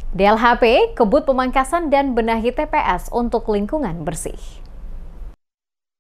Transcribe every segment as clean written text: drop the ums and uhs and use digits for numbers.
DLHP kebut pemangkasan dan benahi TPS untuk lingkungan bersih.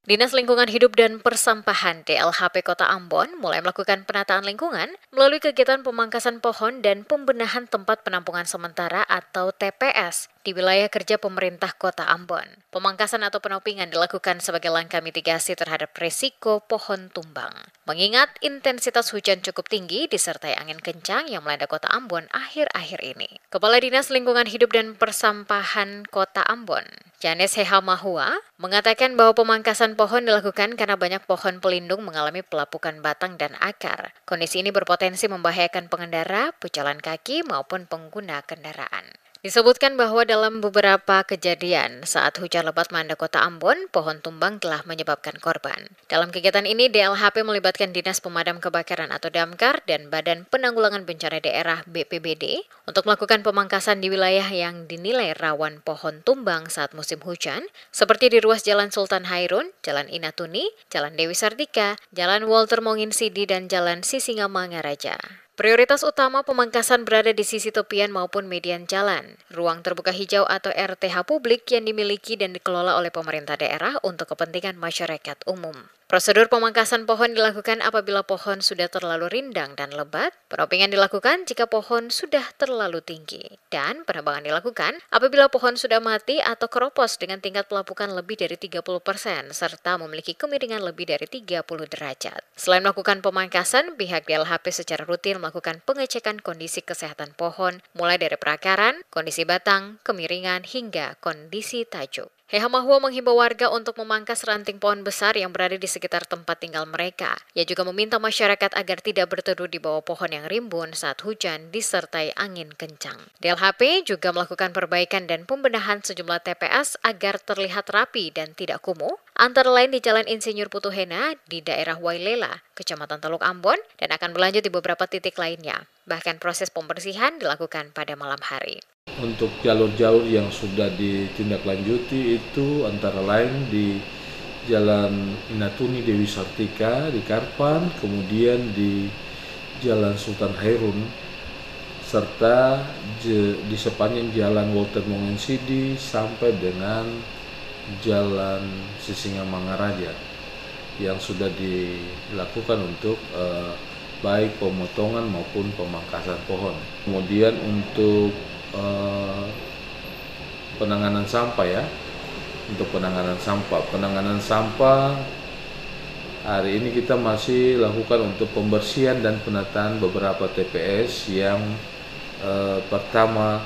Dinas Lingkungan Hidup dan Persampahan DLHP Kota Ambon mulai melakukan penataan lingkungan melalui kegiatan pemangkasan pohon dan pembenahan tempat penampungan sementara atau TPS di wilayah kerja pemerintah Kota Ambon. Pemangkasan atau penopingan dilakukan sebagai langkah mitigasi terhadap risiko pohon tumbang. Mengingat intensitas hujan cukup tinggi disertai angin kencang yang melanda Kota Ambon akhir-akhir ini. Kepala Dinas Lingkungan Hidup dan Persampahan Kota Ambon, Janes Heha Mahua, mengatakan bahwa pemangkasan pohon dilakukan karena banyak pohon pelindung mengalami pelapukan batang dan akar. Kondisi ini berpotensi membahayakan pengendara, pejalan kaki maupun pengguna kendaraan. Disebutkan bahwa dalam beberapa kejadian saat hujan lebat melanda Kota Ambon, pohon tumbang telah menyebabkan korban. Dalam kegiatan ini, DLHP melibatkan Dinas Pemadam Kebakaran atau Damkar dan Badan Penanggulangan Bencana Daerah BPBD untuk melakukan pemangkasan di wilayah yang dinilai rawan pohon tumbang saat musim hujan, seperti di ruas Jalan Sultan Hairun, Jalan Inatuni, Jalan Dewi Sartika, Jalan Walter Monginsidi, dan Jalan Sisingamangaraja. Prioritas utama pemangkasan berada di sisi tepian maupun median jalan, ruang terbuka hijau atau RTH publik yang dimiliki dan dikelola oleh pemerintah daerah untuk kepentingan masyarakat umum. Prosedur pemangkasan pohon dilakukan apabila pohon sudah terlalu rindang dan lebat, penopingan dilakukan jika pohon sudah terlalu tinggi, dan penebangan dilakukan apabila pohon sudah mati atau keropos dengan tingkat pelapukan lebih dari 30%, serta memiliki kemiringan lebih dari 30 derajat. Selain melakukan pemangkasan, pihak DLHP secara rutin melakukan pengecekan kondisi kesehatan pohon, mulai dari perakaran, kondisi batang, kemiringan, hingga kondisi tajuk. Heha Mahua menghimbau warga untuk memangkas ranting pohon besar yang berada di sekitar tempat tinggal mereka. Ia juga meminta masyarakat agar tidak berteduh di bawah pohon yang rimbun saat hujan disertai angin kencang. DLHP juga melakukan perbaikan dan pembenahan sejumlah TPS agar terlihat rapi dan tidak kumuh, antara lain di Jalan Insinyur Putuhena di daerah Wailela, Kecamatan Teluk Ambon, dan akan berlanjut di beberapa titik lainnya. Bahkan proses pembersihan dilakukan pada malam hari. Untuk jalur-jalur yang sudah ditindaklanjuti itu antara lain di Jalan Inatuni Dewi Sartika di Karpan, kemudian di Jalan Sultan Hairun, serta di sepanjang Jalan Walter Monginsidi sampai dengan Jalan Sisingamangaraja yang sudah dilakukan untuk baik pemotongan maupun pemangkasan pohon. Kemudian untuk penanganan sampah ya, untuk penanganan sampah hari ini kita masih lakukan untuk pembersihan dan penataan beberapa TPS yang pertama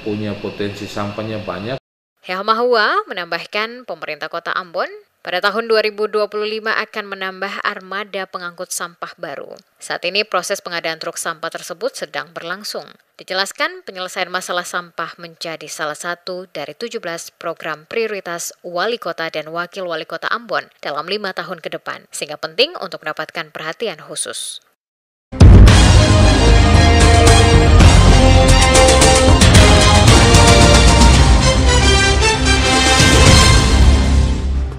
punya potensi sampahnya banyak. Heha Mahua menambahkan pemerintah Kota Ambon pada tahun 2025 akan menambah armada pengangkut sampah baru. Saat ini proses pengadaan truk sampah tersebut sedang berlangsung. Dijelaskan penyelesaian masalah sampah menjadi salah satu dari 17 program prioritas Wali Kota dan Wakil Wali Kota Ambon dalam 5 tahun ke depan, sehingga penting untuk mendapatkan perhatian khusus.